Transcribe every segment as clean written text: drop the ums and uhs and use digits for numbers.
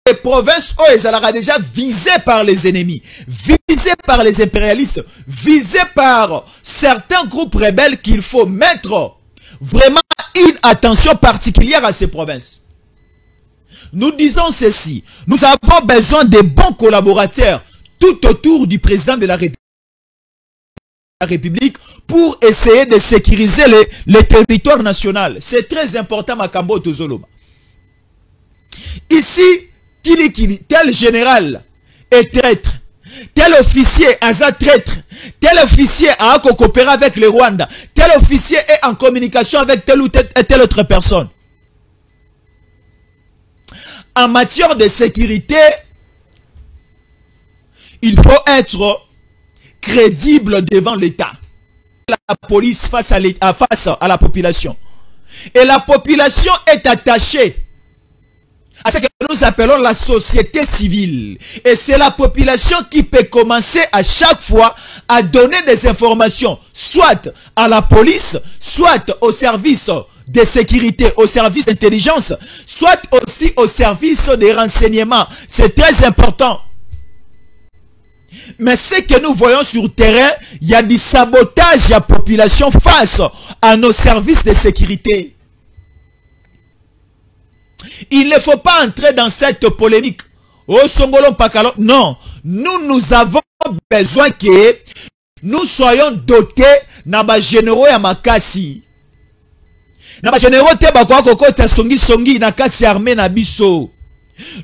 les provinces où elles sont déjà visées par les ennemis, visées par les impérialistes, visées par certains groupes rebelles qu'il faut mettre vraiment une attention particulière à ces provinces. Nous disons ceci, nous avons besoin de bons collaborateurs tout autour du président de la République pour essayer de sécuriser les territoires nationaux. C'est très important, Makambo Tozoloba. Ici, tel général est traître, tel officier a traître, tel officier a coopéré avec le Rwanda, tel officier est en communication avec telle ou telle autre personne. En matière de sécurité, il faut être crédible devant l'État. La police face à la population. Et la population est attachée à ce que nous appelons la société civile. Et c'est la population qui peut commencer à chaque fois à donner des informations, soit à la police, soit au service de sécurité, au service d'intelligence, soit aussi au service des renseignements. C'est très important. Mais ce que nous voyons sur le terrain, il y a du sabotage à la population face à nos services de sécurité. Il ne faut pas entrer dans cette polémique. Oh, Songolon Pakalo. Non, nous avons besoin que nous soyons dotés de généraux à Makasi. Naba généraux te bakwa koko ta songi na kasi armée na biso.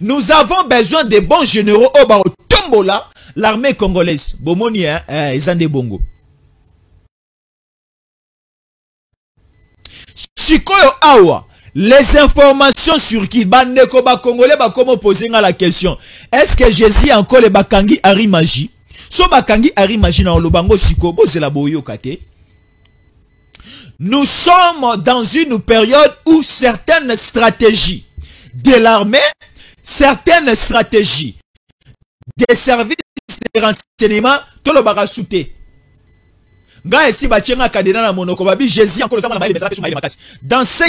Nous avons besoin de bons généraux au ba tombola l'armée congolaise. Bomoni ezande bongo. Sikoyo awa les informations sur qui bandeko ba congolais ba comment poser la question. Est-ce que Jésus encore le bakangi arimaji? So bakangi arimaji na olobango siko bozela boyo kate. Nous sommes dans une période où certaines stratégies de l'armée, certaines stratégies des services de renseignement, tout le barra souté. Dans ce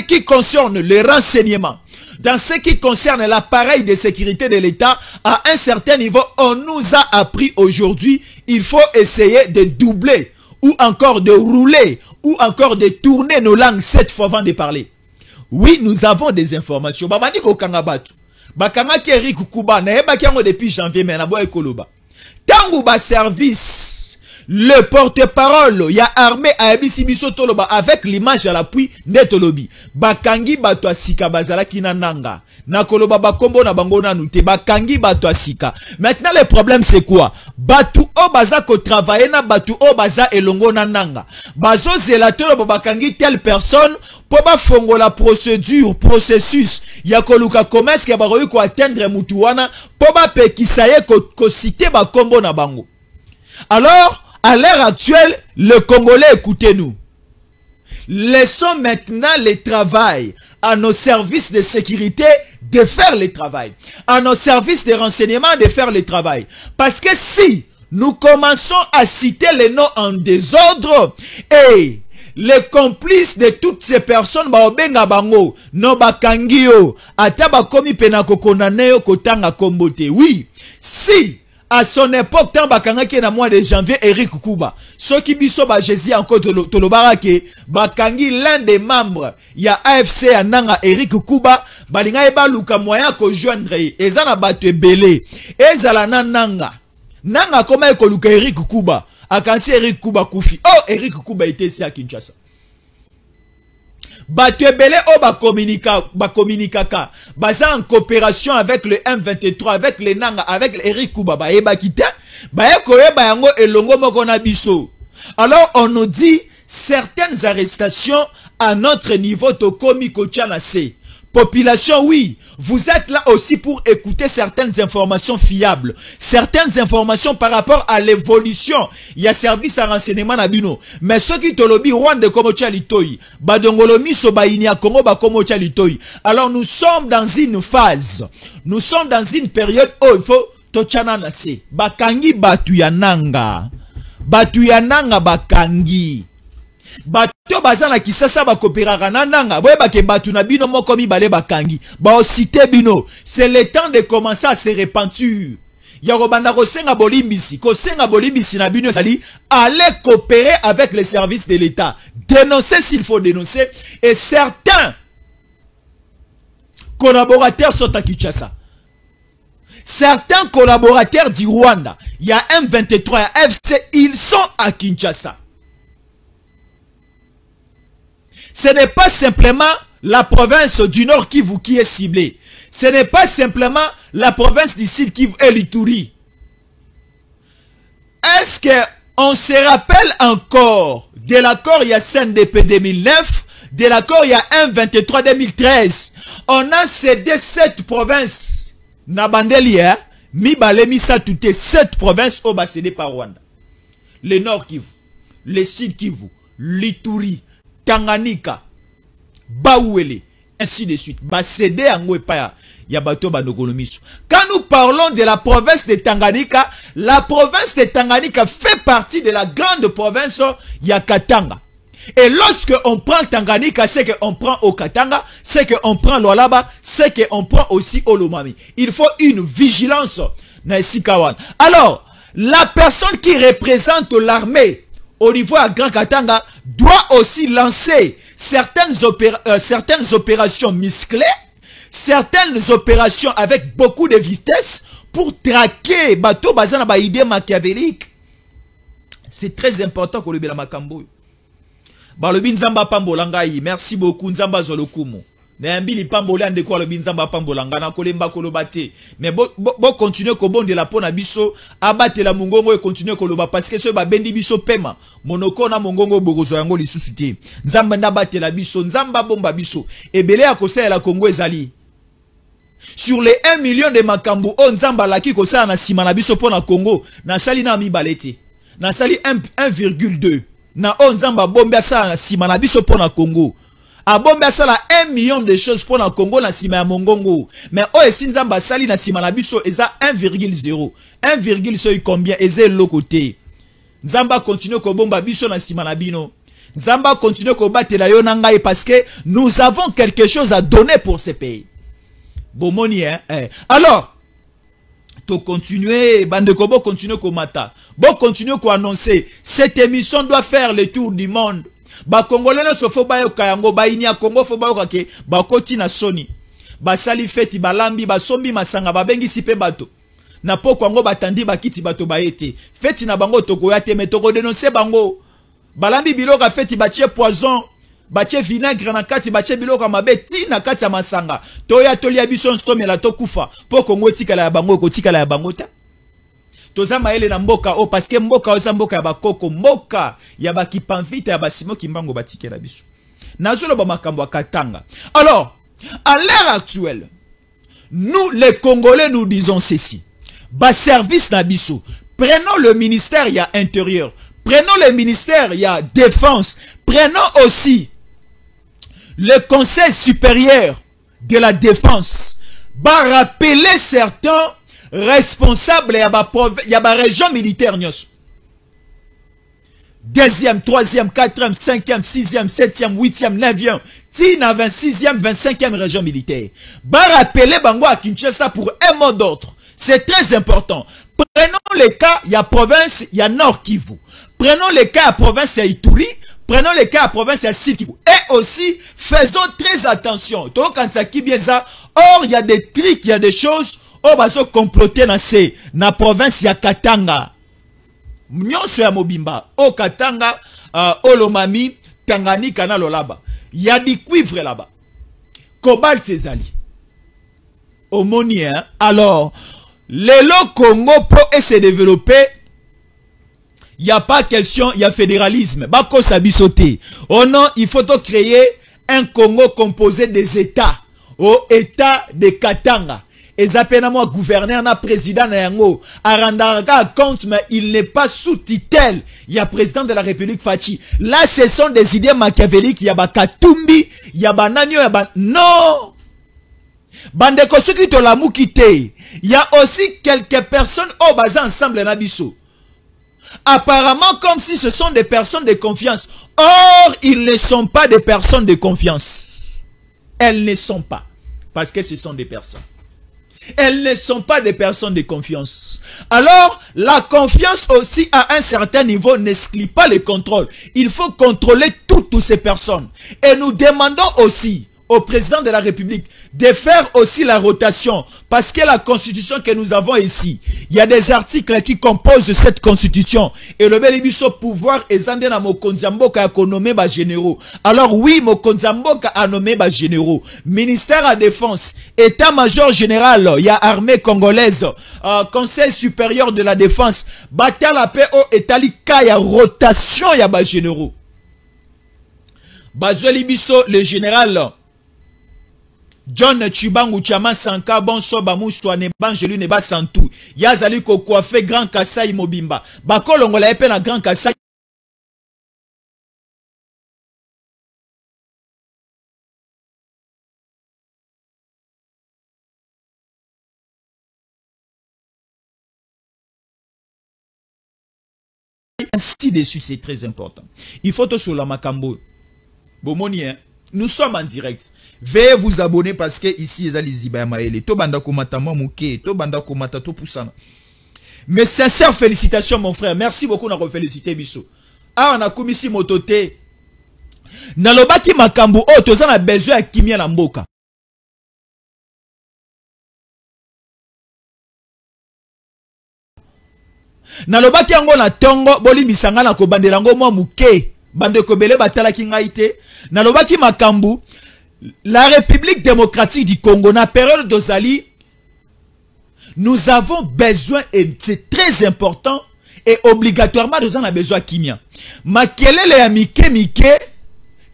qui concerne les renseignements, dans ce qui concerne l'appareil de sécurité de l'État, à un certain niveau, on nous a appris aujourd'hui, il faut essayer de doubler ou encore de rouler ou encore de tourner nos langues 7 fois avant de parler. Oui, nous avons des informations. Bamaniko Kangabatu. Bakanga Keri Kukuba, Naeba Kiango depuis janvier, mais Nabo Ekoloba. Tangu ba service, le porte-parole, il y a armée à Ebisibiso Toloba avec l'image à l'appui Netolobi. Bakangi Batwa Sika Bazala Kinananga. Nakoloba Bakombo na bango na nute. Bakangi Batwa Sika. Maintenant, le problème c'est quoi? Batu Obaza ko travailler na Batu Obaza elongo na nanga. Bazo Zelatolo Bakangi telle personne. Pour ba fongo la procédure, processus, ya koluka commerce ki abaroyu ko atteindre mutuwana, pour ba pekisaye ko citer ba kombo na bango. Alors, à l'heure actuelle, le Congolais, écoutez-nous. Laissons maintenant le travail à nos services de sécurité de faire le travail. À nos services de renseignement de faire le travail. Parce que si nous commençons à citer les noms en désordre et les complices de toutes ces personnes baobenga bango no bakangio ata bakomi pena kokonaneo kotanga kombote. Oui, si à son époque tant bakanga ki na mois de janvier Eric Kuba ce qui biso ba Jésus encore tolobarake bakangi l'un des membres ya AFC ananga Eric Kuba balinga eba luka moyen ko joindre ezana bato belé ezala nanga koma ko luka Eric Kuba. Akansi Eric Kuba Koufi. Oh, Eric Kuba était ici à Kinshasa. Batebele o ba communicaka. Baza en coopération avec le M23, avec les Nanga, avec Eric Kuba. Ba eba kita. Ba ekoye ba yango elongo moko na biso. Alors on nous dit certaines arrestations à notre niveau tokomi kochanase. Population, oui, vous êtes là aussi pour écouter certaines informations fiables, certaines informations par rapport à l'évolution. Il y a service à renseignement à Bino. Mais ceux qui te lobby Rwanda comme Tchalitoy, Badongolomi Sobaïnia Congo comme Tchalitoy. Alors nous sommes dans une phase, nous sommes dans une période où il faut Tochana Nase. Bakangi Batuyananga. Batuyananga Bakangi. bato bazana kisasa ba kopera nanga boye ba ke batu na bino moko mibale bakangi ba osite bino. C'est le temps de commencer à se repentir. Ya robanda ko senga bolimbisi na bino sali aller coopérer avec les services de l'État. Dénoncer s'il faut dénoncer, et certains collaborateurs sont à Kinshasa. Certains collaborateurs du Rwanda, il y a M23, il y a FC, ils sont à Kinshasa. Ce n'est pas simplement la province du Nord Kivu qui est ciblée. Ce n'est pas simplement la province du Sud Kivu et l'Ituri. Est-ce qu'on se rappelle encore de l'accord CNDP 2009, de l'accord M23 2013? On a cédé 7 provinces. Nabandelia, Mibale Misa toutes 7 provinces au bas cédé par Rwanda. Le Nord Kivu, le Sud Kivu, l'Ituri, Tanganyika, Baouele, ainsi de suite. Bas cédé en Ouepaya, Yabato Banogolomiso. Quand nous parlons de la province de Tanganyika, la province de Tanganyika fait partie de la grande province Yakatanga. Et lorsque on prend Tanganyika, c'est qu'on prend Okatanga, c'est qu'on prend Lualaba, c'est qu'on prend aussi Olomami. Il faut une vigilance. Alors, la personne qui représente l'armée au niveau à Grand Katanga doit aussi lancer certaines opérations musclées, certaines opérations avec beaucoup de vitesse pour traquer bateau bazana ba idée machiavélique. C'est très important qu'on le bela makambo. Balobi nzamba pambolangai, merci beaucoup nzamba zolokumo. Nayambili pambola ndeko alobi nzamba pambolanga na kolemba kolobate. Mais bo continuer ko bonde la pona biso abate la mongongo et continuer koloba parce que ce ba bendi biso pema. Monoko na mongongo bogozo yango lisusu te. Nzamba ndabate la biso, nzamba bomba biso. Ebele akosala la Congo ezali. Sur les 1 million de makambu on nzamba laki kosala na sima na biso pona Congo, na sali na mibalete. Na sali 1,2. Na onzamba bombe sa sima na biso pona Congo. A bombe sa la 1 million de choses pona Congo na sima ya mongongo. Mais o esi nzamba sali na sima na biso eza 1,0. 1, combien eza le côté. Nzamba continue ko bomba biso na sima na bino. Nzamba continue ko batela yo na ngai parce que nous avons quelque chose à donner pour ce pays. Bomoni hein. Alors to continuer, bande ko bo continuer ko mata. Bon continuer ko annoncer cette émission doit faire le tour du monde. Ba Congolais no sofo ba yo kayango ba ini ya Congo fo ba yo kake ba koti na soni. Ba sali feti ba lambi ba sombi masanga ba bengi sipe bato. Na poko ngo batandi ba kiti bato ba ete. Feti na bango toko ya te metoko dénoncer bango. Ba lambi biloka feti ba tie poison, ba tie vinaigre na kati ba tie biloka mabe ti na kati ya masanga. Toya tolia biso stomela to kufa. Poko ngo tikala ya bango ko tikala ya bango ta. Toza maele na mboka o parce que mboka oza mboka ya bakoko, mboka ya bakipanvita ya basimo kimbango batikela biso. Nazolo ba makambo Katanga. Alors, à l'heure actuelle, nous les Congolais nous disons ceci. Ba service na biso, prenons le ministère ya intérieur, prenons le ministère ya défense, prenons aussi le conseil supérieur de la défense. Ba rappeler certains responsable ya ba région militaire nyos. 2e, 3e, 4e, 5e, 6e, 7e, 8e, 9e, tina 26e, 25e région militaire. Ba rappeler bango à Kinshasa pour un mot d'autre. C'est très important. Prenons le cas ya province ya Nord Kivu. Prenons le cas ya province ya Ituri. Prenons le cas ya province ya Sud Kivu. Et aussi faisons très attention. To kansa kibieza. Or il y a des trucs, il y a des choses o baso comploter na province ya Katanga. Nyonso ya mobimba. O Katanga, Olomami, Tanganyika na Lualaba. Il y a du cuivre là-bas. Cobalt ezali. Omoni hein. Alors, le Congo pour se développer, il n'y a pas question, il y a fédéralisme. Bako sabisote. Oh non, il faut créer un Congo composé des États. Au État de Katanga. Ezapenamo gouverneur na président na yango arandaka compte mais il n'est pas sous tutelle. Il y a président de la République Fachi. Là ce sont des idées machiavéliques, il y a ba Katumbi, il y a ba Nanio, il y a ba non. Bande kosuki to la mukite. Il y a aussi quelques personnes au bazar ensemble na biso. Apparemment comme si ce sont des personnes de confiance. Or, ils ne sont pas des personnes de confiance. Elles ne sont pas. Parce que ce sont des personnes. Elles ne sont pas des personnes de confiance. Alors, la confiance aussi à un certain niveau n'exclut pas le contrôle. Il faut contrôler toutes ces personnes. Et nous demandons aussi au président de la République de faire aussi la rotation. Parce que la constitution que nous avons ici, il y a des articles qui composent cette constitution. Et le bélibiso pouvoir est zandé na Mokonzamboka a nommé ba généraux. Alors oui, Mokonzamboka a nommé ba généraux. Ministère à défense, état-major général, il y a armée congolaise, conseil supérieur de la défense, bataille la paix au Etalika, il y a rotation, il y a ba généraux. Bazolibiso, le général John Chibangu Chama Sanka Bonso Bamuswa ne Banjelu ne Basantu Yazali ko coiffé Grand Kasai Mobimba Bakolongo la épée na Grand Kasai ainsi de suite. C'est très important. Il faut tout sur la Makambo Bomoni, hein? Nous sommes en direct. Veuillez vous abonner parce que ici, il y a les Iba Maele. To banda komata mo muke, to banda komata to pusana. Mes sincères félicitations, mon frère. Merci beaucoup de féliciter Bisso. Ah, on a commis si mototé. Nalobaki makambu o toza na besoin ya kimia na mboka. Nalobaki yango na tongo boli misanga na ko bandela ngo mo muke. Bande ko bele batala ki ngaite. Nalobaki makambu, la République démocratique du Congo, na période d'Ozali, nous avons besoin, et c'est très important, et obligatoirement, nous en avons besoin de kimia. Makelele ya mike,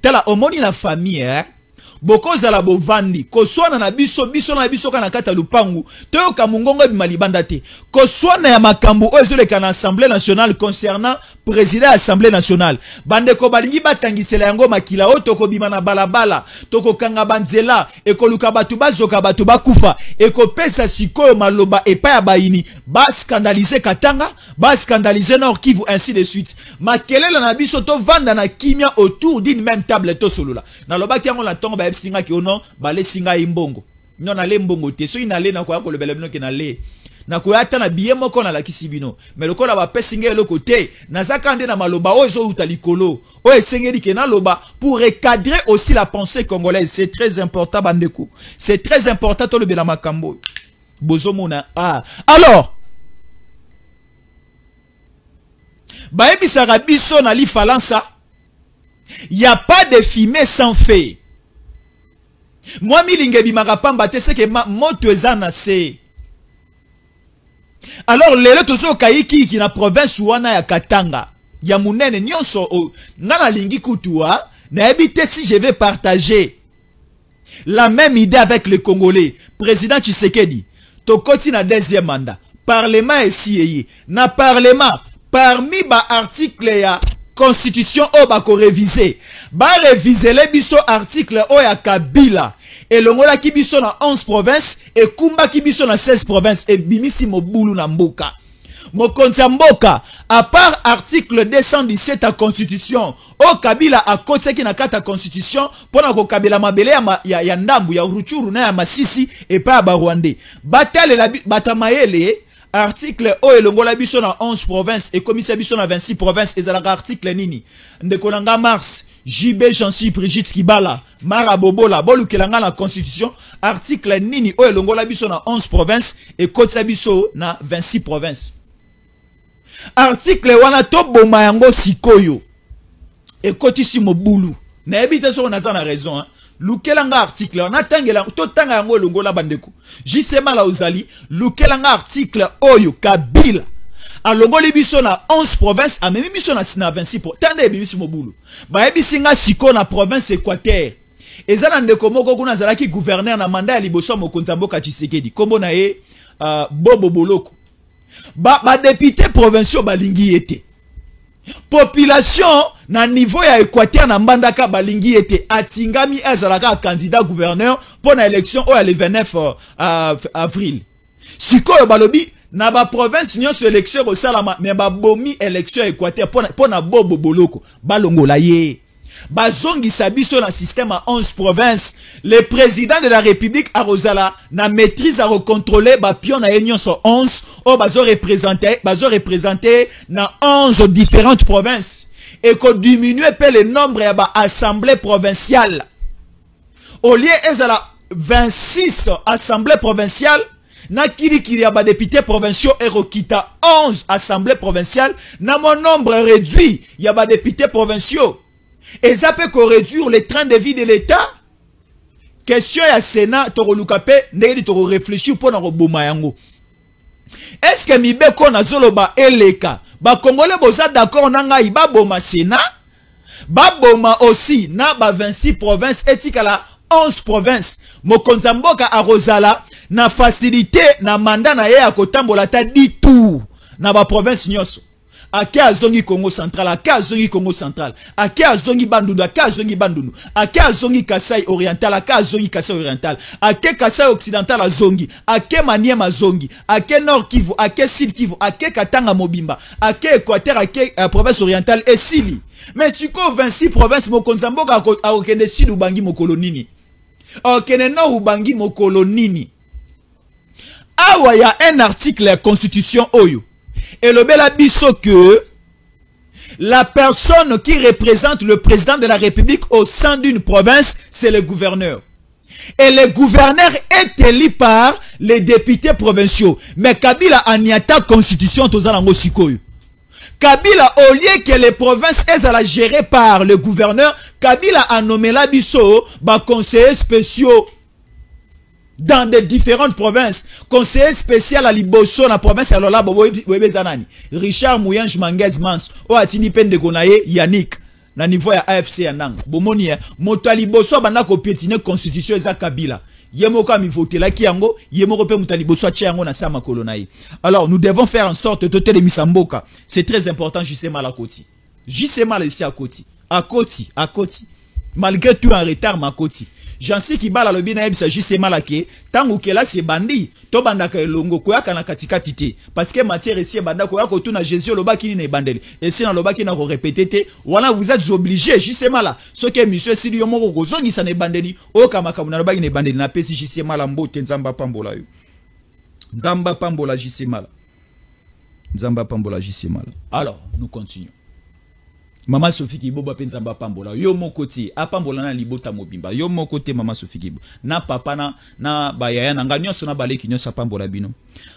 tala omoni la famille, hein? Boko zala bovandi koswana na biso na biso kana kata lupangu toyoka mungongo bimalibanda te koswana ya makambu ezoleka na Assemblée nationale concernant président Assemblée nationale bande ko balingi batangisela yango makila o toko bima na balabala toko kanga banzela ekoluka batu bazoka batu bakufa ekopesa sikoyo maloba epa ya baini ba scandaliser Katanga ba scandaliser Nord Kivu ainsi de suite makelela na biso to vanda na kimia autour d'une même table to solola na loba ki yango la tongo singa ki ono bale singa imbongo non na le mbongo te so inale na kwa ko lebele bino ke na le na ko ata na biye moko na la kisibino mais lokola ba pesinga le côté na zakande na maloba o zo utalikolo o esengeli ke na loba pour recadrer aussi la pensée congolaise. C'est très important bandeko, c'est très important to le bela makambo bozomona. Ah alors baebi sarabiso na li falansa, il y a pas de fumée sans feu. Moi milinge bimaka pamba te seke moto ezana se. Alors lelo tozo kaiki ki na province wana ya Katanga ya munene nyonso ngana lingi kutua na ebite si je vais partager la même idée avec les Congolais. Président Tshisekedi tokoti na deuxième mandat parlement esi na parlement parmi ba article ya constitution o ba ko réviser ba réviser le biso article o ya Kabila et longola ki biso na 11 provinces et kumba ki biso na 16 provinces et bimisi mobulu na mboka mokonzi mboka à part article 217 à constitution o Kabila a kotseki na kata constitution pona ko kabila mabele ya ndambu ya Ruchuru na ya Masisi et pas ba Rwandais batale la batamayele article o elongola biso na 11 provinces et commissaire biso na 26 provinces et zalaka article nini ndekolanga Mars JB Jansi Brigitte Kibala Mara Bobola bolukelanga na constitution article nini o elongola biso na 11 provinces et kotsa biso na 26 provinces article wana to boma yango sikoyo et kotisi mobulu na ebite so na za na raison hein? Lukelanga article on atangela to tanga yango longola bandeko jisema la ozali lukelanga article oyo Kabila alongoli biso na 11 provinces a memi biso na 26 tande ebimisi mobulu ba ebisinga siko na province Équateur ezana ndeko moko kuna zalaki gouverneur na mandat ya liboso mokonzi mboka Tshisekedi kombo na ye Bobo Boloko ba député provinciaux balingi ete population na niveau ya Équateur na mbandaka balingi ete atingami ezalaka candidat gouverneur pour na élection o ya le 29 avril sikoyo balobi na ba province nyonso élection ko salama mais ba bomi élection Équateur pona bobo boloko balongola ye bazongi sabiso na système à 11 provinces. Le président de la République a Rosala na maîtrise à recontrôler ba pion na union sur 11 o bazo représenter na 11 différentes provinces et qu'on diminue le nombre ya ba assemblée provinciale. Au lieu ezala 26 assemblées provinciales, na kiri ya ba députés provinciaux et rokita 11 assemblées provinciales, na mon nombre réduit ya ba députés provinciaux. Et ça peut réduire le train de vie de l'État. Question ya Sénat, toro lukape, ndenge toro réfléchir pour na roboma yango. Est-ce que mibeko na zoloba eleka? Ba Congolais boza d'accord nanga iba boma Sénat? Ba boma aussi na ba 26 provinces etika la 11 provinces. Mokonza mboka a Rosala na facilité na mandat na ye ya kotambola ta 10 tours na ba province nyonso. Ake azongi Congo central, ake azongi Congo central, ake azongi Bandundu, ake azongi Bandundu, ake azongi Kasai oriental, ake azongi Kasai oriental, ake Kasai occidental azongi, ake Maniema azongi, ake Nord Kivu, ake Sud Kivu, ake Katanga Mobimba, ake Équateur, ake province orientale et Sili. Mais tu ko 26 provinces mokonza mboka a okende Sud ubangi mokolo nini? Okende Nord ubangi mokolo nini? Awa ya un article la constitution oyo. Et le bel abisso que la personne qui représente le président de la République au sein d'une province, c'est le gouverneur. Et le gouverneur est élu par les députés provinciaux. Mais Kabila a niata constitution tozalango sikoyo. Kabila, au lieu que les provinces soient gérées par le gouverneur, Kabila a nommé l'abisso conseillers spéciaux dans des différentes provinces. Conseiller spécial à Liboso na province ya Lola Bobo Zanani. Richard Mouyange Manguez Mans. O atini pen de Gonaye Yannick. Na niveau ya AFC ya Nang. Bomoni ya. Moto Liboso banda ko piétiner constitution eza Kabila. Yemoko a mi voté la kiango. Yemoko pe muta Liboso a tiango na sama kolonaye. Alors nous devons faire en sorte de toter les misamboka. C'est très important Jisema la Koti. Jisema ici à Koti. À Koti. Malgré tout en retard ma Koti. J'en sais qui bala lobi na ebisa juste malake tangu kela se bandi to bandaka elongo koyaka na katikati te parce que matière ici banda koyaka ko tuna Jésus loba kini na bandeli et si na loba kini na ko répéter te voilà vous êtes obligés juste mala ce que monsieur sili yo moko kozongi sa na bandeli o kama kamuna loba kini bandeli na pesi juste mala mbote nzamba pambola yo nzamba pambola juste mala nzamba pambola juste mala. Alors nous continuons. Maman Sophie Kibo ba penzamba pambola yo mokoti apambola na libota mobimba yo mokote Maman Sophie Kibo na papa na bayaya na nga nyonso na baleki nyonso pambola bino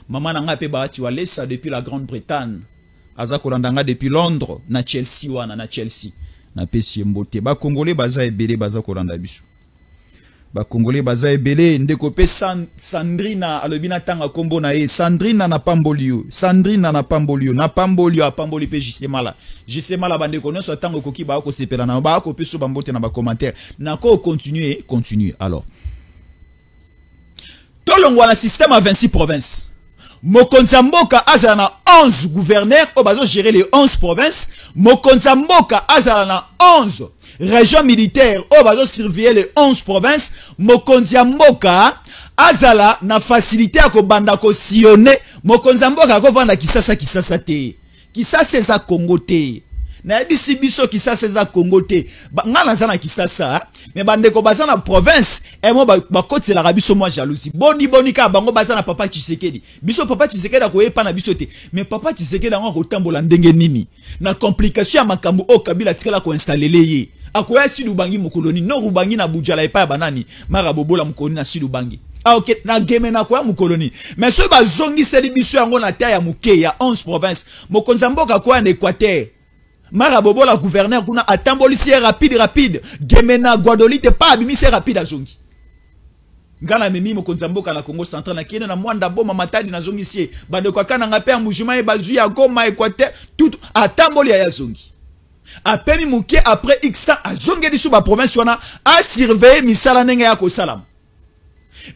maman na nga pe baati walesa depuis la Grande-Bretagne aza kolandanga depuis Londres na Chelsea wana na Chelsea na pesi mbote ba Congolais baza ebele baza kolanda biso ba Congolais baza ebele ndeko pe Sandrina alobina tanga kombo na e Sandrina na pambolio Sandrina na pambolio apamboli pe Jisemala bande ko nyonso tango koki ba ko sepela na ba ko pe so bambote na ba commentaire na ko continuer. Alors tolongwa na système à 26 provinces mokonza mboka azala na 11 gouverneurs o bazo gérer les 11 provinces mokonza mboka azala na 11 région militaire au bazo surveiller les 11 provinces mokonza mboka azala na facilité à ko banda ko sillonner mokonza mboka ko vanda kisasa te kisasa eza Congo te na ebisi biso kisasa eza Congo te ngana zana kisasa mais bande ko bazana province et mo ba koti la biso moi jalousie boni ka bango bazana papa Tshisekedi biso papa Tshisekedi ko yepa na biso te mais papa Tshisekedi ngo ko tambola ndenge nini na complication ya makambo o Kabila tikala ko installer ye akoya Sud Ubangi mokoloni no Ubangi na Bujala epa banani mara bobola mokoloni na Sud Ubangi ok na geme na koya mokoloni mais so bazongi seli biso yango na terre ya muke ya 11 provinces mokonza mboka koya na Équateur mara bobola gouverneur kuna atambolisi rapide gemena Guadolite pa abimisi rapide azongi ngana memi mokonza mboka na Congo central na kiena na mwanda boma matadi na zongi sie bande kwa kana ngape mujuma e bazui ya Goma Équateur tout atamboli ya zongi apemi muke après x azongi disu ba province wana a surveiller misala nenge ya ko salam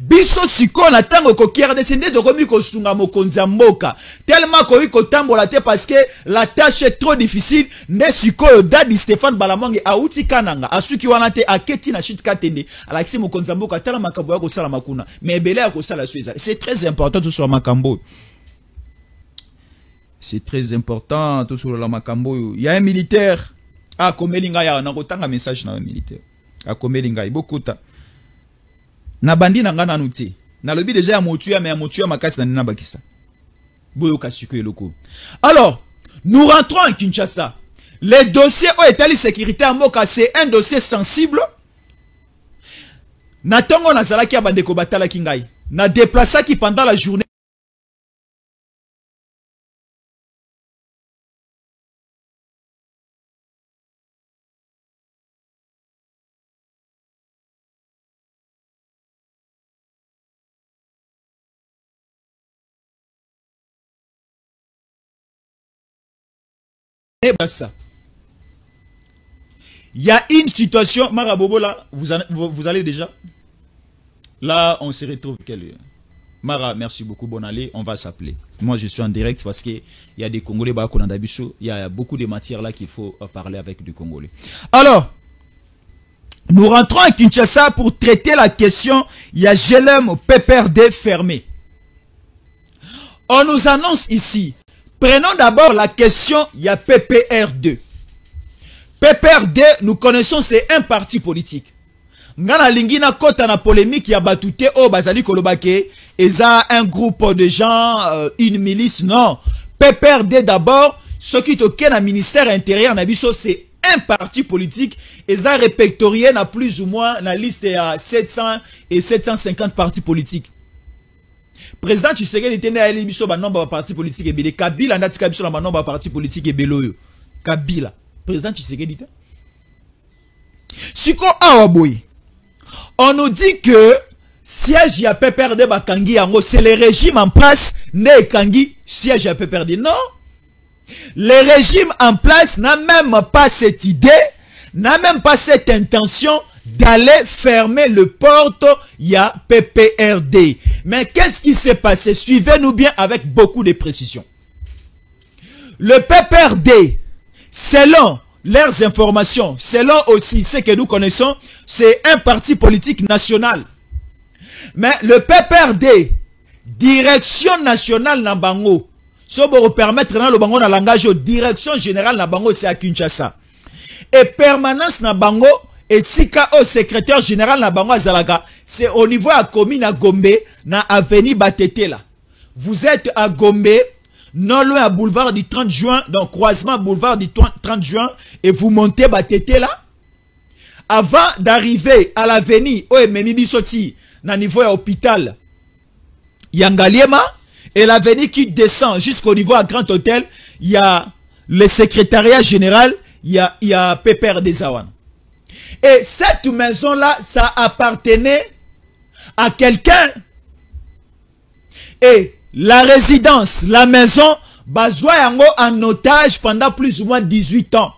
biso siko na tango ko RDC de komi ko sunga mokonza mboka tellement ko iko tambola te parce que la tâche est trop difficile ne siko dadi Stéphane Balamonge auti kananga asuki wana te aketi na shit katende alaxi mokonza mboka tala makambo ya ko sala makuna mais belé ya ko sala sueza c'est très important tout sur makambo C'est très important. Tout sur la makambo. Il y a un militaire. Ah, Komelinga, il y a un message dans un militaire. Ah, Komelinga, beaucoup de na bandi na ngana nuti. Na lobi déjà ya motuya, mais ya motuya makasi na nina bakisa. Boyo kasuko eloko. Alors, nous rentrons en Kinshasa. Les dossiers au état sécurité en Moka, c'est un dossier sensible. Na tongo na zalaki ya bandeko batala kingai. Na déplaça qui pendant la journée. Il y a une situation, Marabobo là, vous allez déjà. Là, on se retrouve. Mara, merci beaucoup, bonne année, on va s'appeler. Moi, je suis en direct parce qu'il y a des Congolais, il y a beaucoup de matières là qu'il faut parler avec des Congolais. Alors, nous rentrons à Kinshasa pour traiter la question, il y a GLM PPRD fermé. On nous annonce ici. Prenons d'abord la question, il y a PPR2. PPRD, nous connaissons, c'est un parti politique. Ngana lingina kota na polémique, il y a batouté au Bazali Kolobake, et ça un groupe de gens, une milice, non. PPRD d'abord, ce qui toquait dans le ministère intérieur, c'est un parti politique, et ça répertorié na plus ou moins la liste à 700 et 750 partis politiques. Président Tshisekedi était à l'émission de nombre de partis politiques et Kabila n'a pas de nombre de partis politiques et Kabila. Président Tshisekedi. Siko Awaboy. On nous dit que siège ya PPRD Bakangi yango, c'est le régime en place ne Kangi siège ya PPRD. Non. Le régime en place n'a même pas cette idée, n'a même pas cette intention d'aller fermer le porte, il y a PPRD. Mais qu'est-ce qui s'est passé? Suivez-nous bien avec beaucoup de précision. Le PPRD, selon leurs informations, selon aussi ce que nous connaissons, c'est un parti politique national. Mais le PPRD, direction nationale Nabango, ça va vous permettre dans le bango dans langage, direction générale Nabango, c'est à Kinshasa. Et permanence Nabango, et sika au secrétaire général na bango azalaka, c'est au niveau à commune à Gombe, na avenue Batete là. Vous êtes à Gombe, non loin à boulevard du 30 juin, donc croisement boulevard du 30 juin, et vous montez Batete là. Avant d'arriver à l'avenue, au Memibisoti, na niveau à hôpital, Yangaliema, et l'avenue qui descend jusqu'au niveau à Grand Hôtel, il y a le secrétariat général, il y a PPRD Zawan. Et cette maison-là, ça appartenait à quelqu'un. Et la résidence, la maison, bazwa yango en otage pendant plus ou moins 18 ans.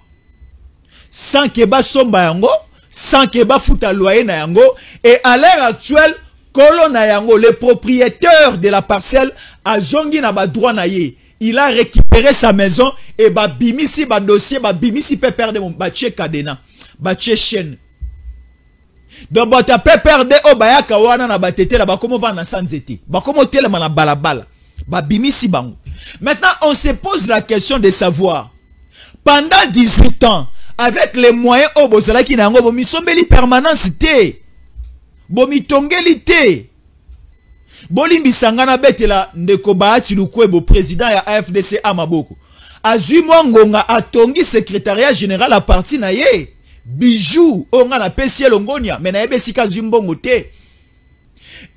Sans que ba somba yango, sans que ba futa loyer na yango. Et à l'heure actuelle, kolo na yango, le propriétaire de la parcelle, a zongi na ba droit na ye. Il a récupéré sa maison et ba bimisi ba dossier, ba bimisi peut perdre mon bache kadena. Bache chaîne. Donc bata pe perdre o bayaka wana na batete la ba komo va na sanzete. Ba komo telema na balabala. Ba bimisi bango. Maintenant on se pose la question de savoir pendant 18 ans avec les moyens o bozala ki nango bo misombeli permanence te. Bo mitongeli te. Bolimbi sangana betela ndeko baati lukwebo président ya AFDC Amaboko. Azui mongonga atongi secrétariat général à parti na ye. Bijou, onga na pesi longonia, mais na ebesika zumbongo te.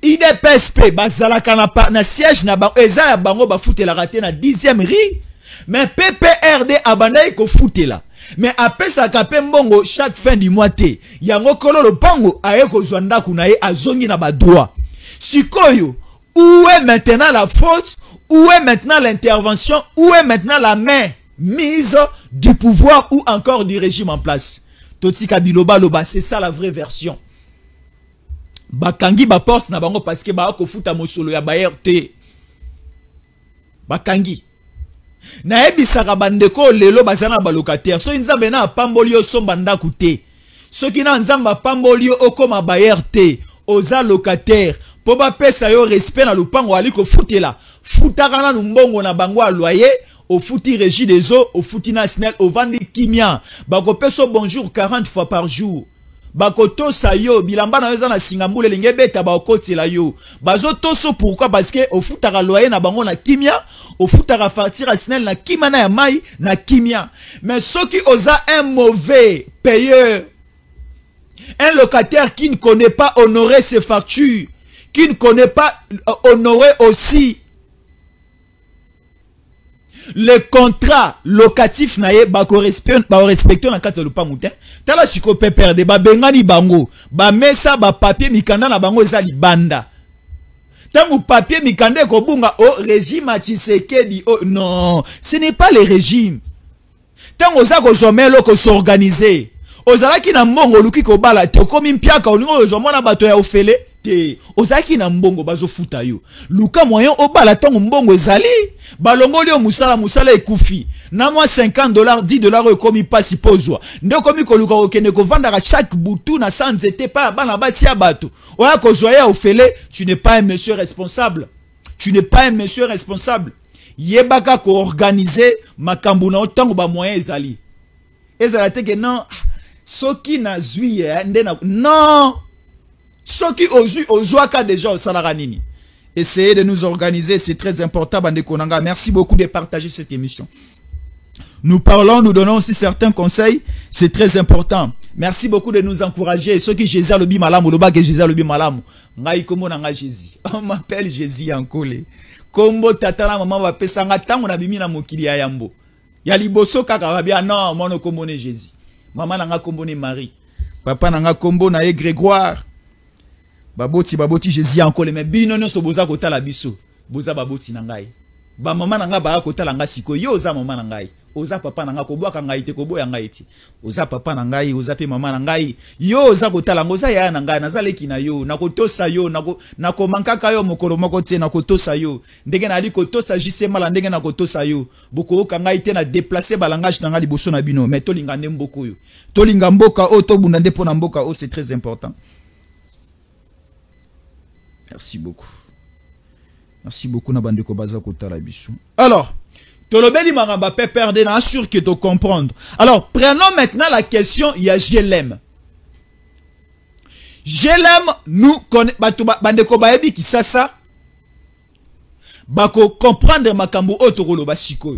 IDPSP, bazalaka na siège na bango, eza ya bango ba foutela raté na 10e rue. Mais PPRD abandai ko foutela. Mais apesa kape mbongo chaque fin du mois te. Yango kololo bango aye ko zwanda kuna ye azongi na ba droit. Sikoyo, où est maintenant la faute? Où est maintenant l'intervention? Où est maintenant la main mise du pouvoir ou encore du régime en place? Toti Kabiloba Loba, c'est ça la vraie version. Bakangi ba porte na bango parce que ba ko futa mosolo ya bayer te. Bakangi. Na ebisaka bandeko lelo bazana ba locataire. So nzambe na pamboli yo somba ndaku te. So ki na nzamba pamboli yo okoma bayer te. Oza locataire. Po ba pesa yo respect na lupango ali ko futela. Futaka na mbongo na bango a loyer. au fouti régie des eaux, au fouti national, au vandi kimia. Bako peso bonjour 40 fois par jour. Bako tosa yo, bilamba na yoza na singambule linge beta bakoti la yo. Bazo toso pourquoi? Parce que au foutara loyer na bango na kimia, au foutara facture national na kimana ya mai na kimia. Mais ceux qui osa un mauvais payeur, un locataire qui ne connaît pas honorer ses factures, qui ne connaît pas honorer aussi le contrat locatif naye bako respecter na kati lupa mutin tala siko peperde ba bengani bango ba mesa ba papier mikanda na bango ezali banda tangu papier mikanda ko bunga o régime Tshisekedi oh non, ce n'est pas le régime. Tango za ko zomelo ko s'organiser ozalaki na mbongo luki ko bala te komi mpiaka oningo ozomona bato ya ofele te ozalaki na mbongo bazo futa yo luka moyen obala tango mbongo ezali balongoli yo musala ekufi na mwa $50 $10 ekomi pasi pozwa nde komi koluka kokende kovandaka chaque butu na sanzete pa bana basi ya bato oya kozwa ya ofele. Tu n'es pas un monsieur responsable, tu n'es pas un monsieur responsable. Yebaka ko organiser makambu na otango ba moyen ezali ezala te que non soki na zui ndena non soki ozwaka déjà au salaranini. Essayez de nous organiser, c'est très important bande konanga. Merci beaucoup de partager cette émission. Nous parlons, nous donnons aussi certains conseils, c'est très important. Merci beaucoup de nous encourager. Ceux qui Jésus le bi malamu, le bas que Jésus le bi malamu. Ngai komo nanga Jésus. On m'appelle Jésus Ankole. Kombo tatana maman va pesa nga tango na bimi na mokili ya yambo. Ya liboso kaka va bien non, mono kombo ne Jésus. Maman nanga kombo ne Marie. Papa nanga kombo na e Grégoire. Baboti Jésus Ankole mais bino nyonso boza kotala biso. Boza baboti na ngai. Ba maman nanga ba kotala nga siko yo oza maman na ngai. Oza papa nanga kobwaka ngai te koboya ngai ti. Oza papa na ngai, oza pe mama na ngai. Yo oza kotala ngoza ya na ngai nazaleki na yo, nakotosa yo, nakomankaka yo mokolo moko te nakotosa yo. Ndenge na ali kotosa jisema la ndenge nakotosa yo. Boko ka ngai te na déplacer balangage na ngai liboso na bino, mais tolinga nde mboko yo. Tolinga mboka o to bunda nde pona mboka o, c'est très important. Merci beaucoup. Merci beaucoup na bande ko baza kotala biso. Alors, Tolobeli Maramba peut perdre, assure que tu comprendre. Alors, prenons maintenant la question, il y a je l'aime. Je l'aime, nous connaissons, bandeko baebi ki sasa, bako comprendre makambo otokolo basiko.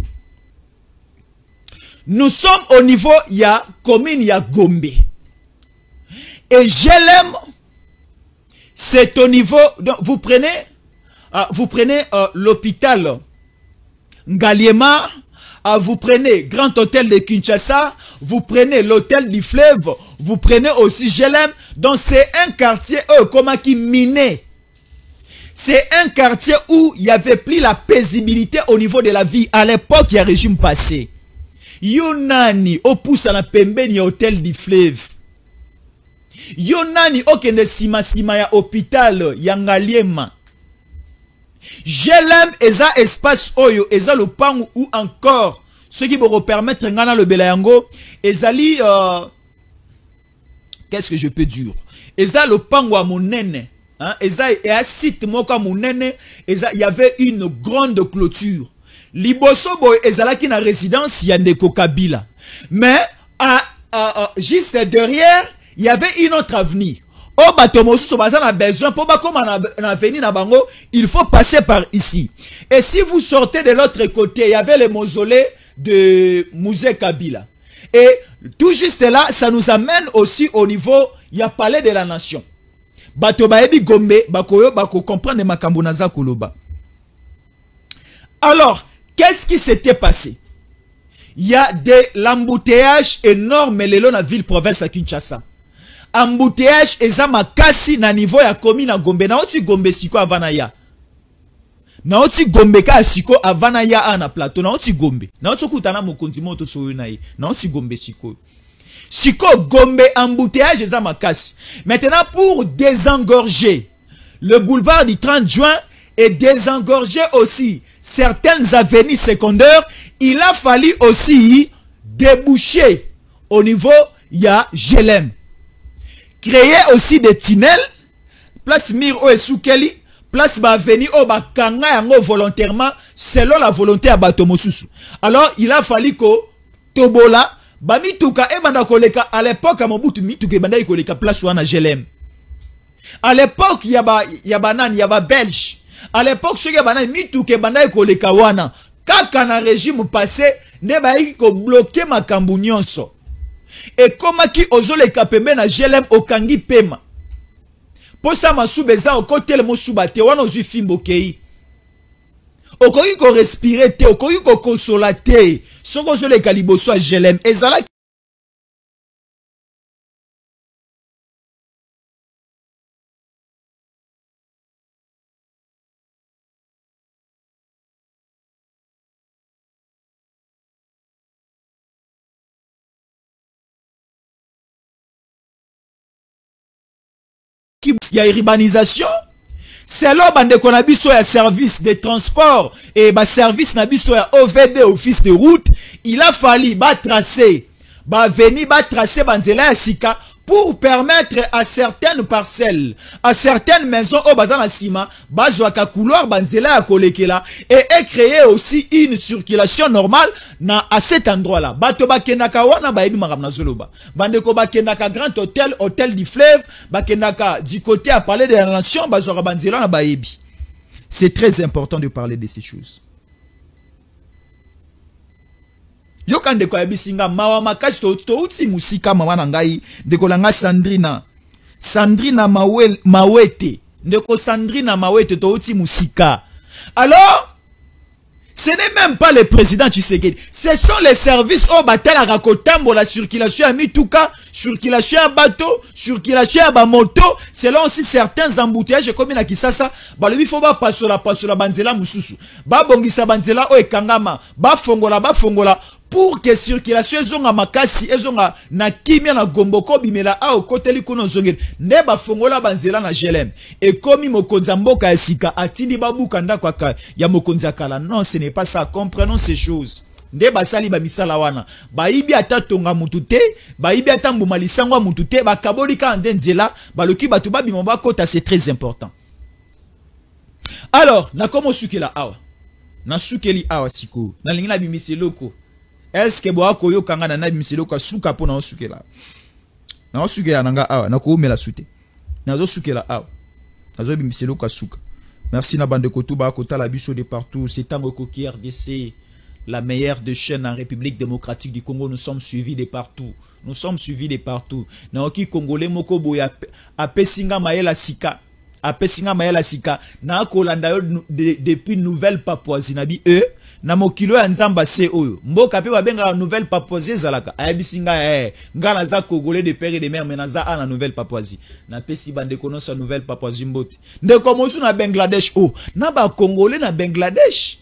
Nous sommes au niveau, il y a commune, il y a Gombe. Et je l'aime, c'est au niveau, donc vous prenez l'hôpital Ngaliema, vous prenez Grand Hôtel de Kinshasa, vous prenez l'Hôtel du Fleuve, vous prenez aussi Jelem. Donc c'est un quartier comment qui miné. C'est un quartier où il y avait plus la paisibilité au niveau de la vie. À l'époque, il y a un régime passé. Yonani, au pousse à la pembeni Hôtel du Fleuve. Yonani, au kende sima ya hôpital, Yangaliema. Jelem eza espace oyo eza le pangu ou encore ce qui vous permettre ngana le belayango ezali qu'est-ce que je peux dire eza le pangu à monene hein eza et un site moko monene eza il y avait une grande clôture liboso boy ezala ki na résidence ya ndeko Kabila mais juste derrière il y avait une autre avenue. Oh, batomosu so baza na besoin pour comme na venir na bango, il faut passer par ici. Et si vous sortez de l'autre côté, il y avait le mausolée de Musée Kabila. Et tout juste là, ça nous amène aussi au niveau, il y a palais de la nation. Bato baebi Gombe, bako comprendre makambo naza koloba. Alors, qu'est-ce qui s'était passé? Il y a de l'embouteillage énorme dans la ville province à Kinshasa. Embouteillage eza makasi na niveau ya komi na Gombe na oti Gombe siko avanaya na oti Gombe ka siko avanaya ana plateau na oti Gombe na oti kutana mokonzi moto soyo na ye na oti Gombe siko Gombe embouteillage eza makasi. Maintenant pour désengorger le boulevard du 30 juin et désengorger aussi certaines avenues secondaires, il a fallu aussi déboucher au niveau ya Jelem. Créer aussi des tunnels, place Miro et Soukeli, place ba veni o ba kanga yango volontairement selon la volonté ya bato mosusu. Alors il a fallu ko tobola ba mituka e banda koleka à l'époque à Mobutu mituka e banda koleka place wana GLM. À l'époque il y a ba belge. À l'époque ceux qui a banane mituka e banda koleka wana kaka na régime passé ne ba ko bloquer makambu nyonso. Et comment qui ozoleka pembe na GLM okangi pema. Posa masubeza au côté le mosubate wana ozui fimbo kei. Okoki ko respirer te, okoki ko consoler te. Soko zole kaliboso a GLM ezala il y a urbanisation. C'est là bande qu'on a biso ya service de transport et ba service na biso ya OVD office de route, il a fallu ba tracer ba venir ba tracer banzela ya sika pour permettre à certaines parcelles, à certaines maisons au bazan na sima, bazwaka couloir banzela ya kolekela et créer aussi une circulation normale à cet endroit-là. Bato bakendaka wana bayebi makamna zoloba. Bandeko bakendaka Grand Hôtel, Hôtel du Fleuve, bakendaka du côté à parler de la nation, bazwaka banzela na bayebi. C'est très important de parler de ces choses. Yo kan de ko yabisinga mawa makasi to uti musika mama na ngai ndeko langa Sandrina Mawete ndeko Sandrina Mawete to uti musika. Alors ce n'est même pas le président Tshisekedi, ce sont les services au batala rakotambo la circulation à mituka, circulation à bateau, circulation à moto, selon aussi certains embouteillages comme na Kisasa, ba le faut ba pasola banzela mususu, ba bongisa banzela o ekangama, ba fongola pour que circulation ezonga makasi ezonga na kimia na gomboko bimela a okoteli kuno zongeli ne ba fongola banzela na GLM et comme mokonza mboka ya sika atindi babuka ndako ya mokonza kala. Non, ce n'est pas ça. Comprenons ces choses. Nde basali ba misala wana baibi ata tonga mutute baibi ata mbuma lisangwa mutute bakabolika ndenzela baloki batu babimo bakota. C'est très important. Alors na komo sukela awa na sukeli awa siko na lingina bimiseloko. Est-ce que boa koyo kanga na bimiselo ka suka po na osukela na osukela nanga awa na ko mela sute na zo sukela awa na zo bimiselo ka suka. Merci na bande kotu ba kota la biso de partout. C'est tango koki RDC, la meilleure des chaînes en République démocratique du Congo. Nous sommes suivis de partout. Nous sommes suivis de partout. Na oki congolais moko boya apesinga maela sika apesinga maela sika na kolanda yo depuis Nouvelle Papouasie na bi na mokilo ya nzamba se oyo mboka pe babenga Nouvelle Papouasie zalaka ayebisinga ngana za congolais de père et de mère menaza na Nouvelle Papouasie na pesi bande konosa Nouvelle Papouasie mbote ndeko mosu na Bangladesh na ba congolais na Bangladesh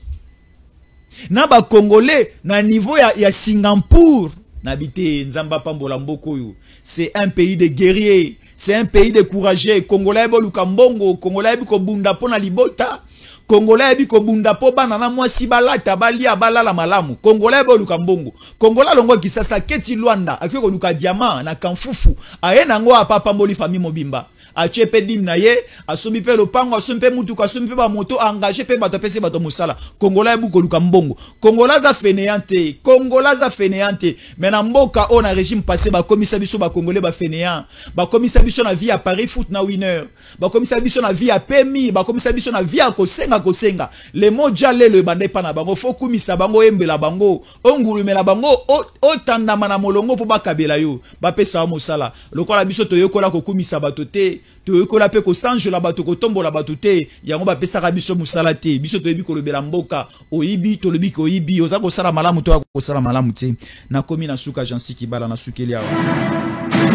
na ba congolais na niveau ya Singapour na bité nzamba pambola mboko yo. C'est un pays de guerriers, c'est un pays de courageux. Congolais boluka mbongo, Congolais biko bunda pona libota, Congolais biko bunda po bana na mwasi balata balia balala malamu. Congolais boluka mbongo, Congolais longo Kisasa keti Luanda akiko luka diamant na kanfufu ayena ngo apapa mboli famille mobimba achepe dim na ye asumi pe lopango asumi pe mutuka asumi pe ba moto engagé pe bato pese bato musala. Congolais buko luka mbongo, Congolais za fainéante, Congolais za fainéante. Mais na mboka on a régime passé ba komisa biso ba Congolais ba fainéant, ba komisa biso na vie à Paris foot na winner, ba komisa biso na vie à PMI, ba komisa biso na vie à kosenga le mo jale le bande pa na bango fo kumisa bango embela bango ongulumela bango o tandama na molongo po bakabela yo ba pesa mosala lokola biso toyokola ko kumisa bato te toyokola pe ko sanjola bato ko tombola bato te yango ba pesa biso mosala te biso toyebi ko lobela mboka oyibi to lobi ko oyibi oza ko sala malamu to ko sala malamu te na komi na suka jansi kibala na sukeli awa.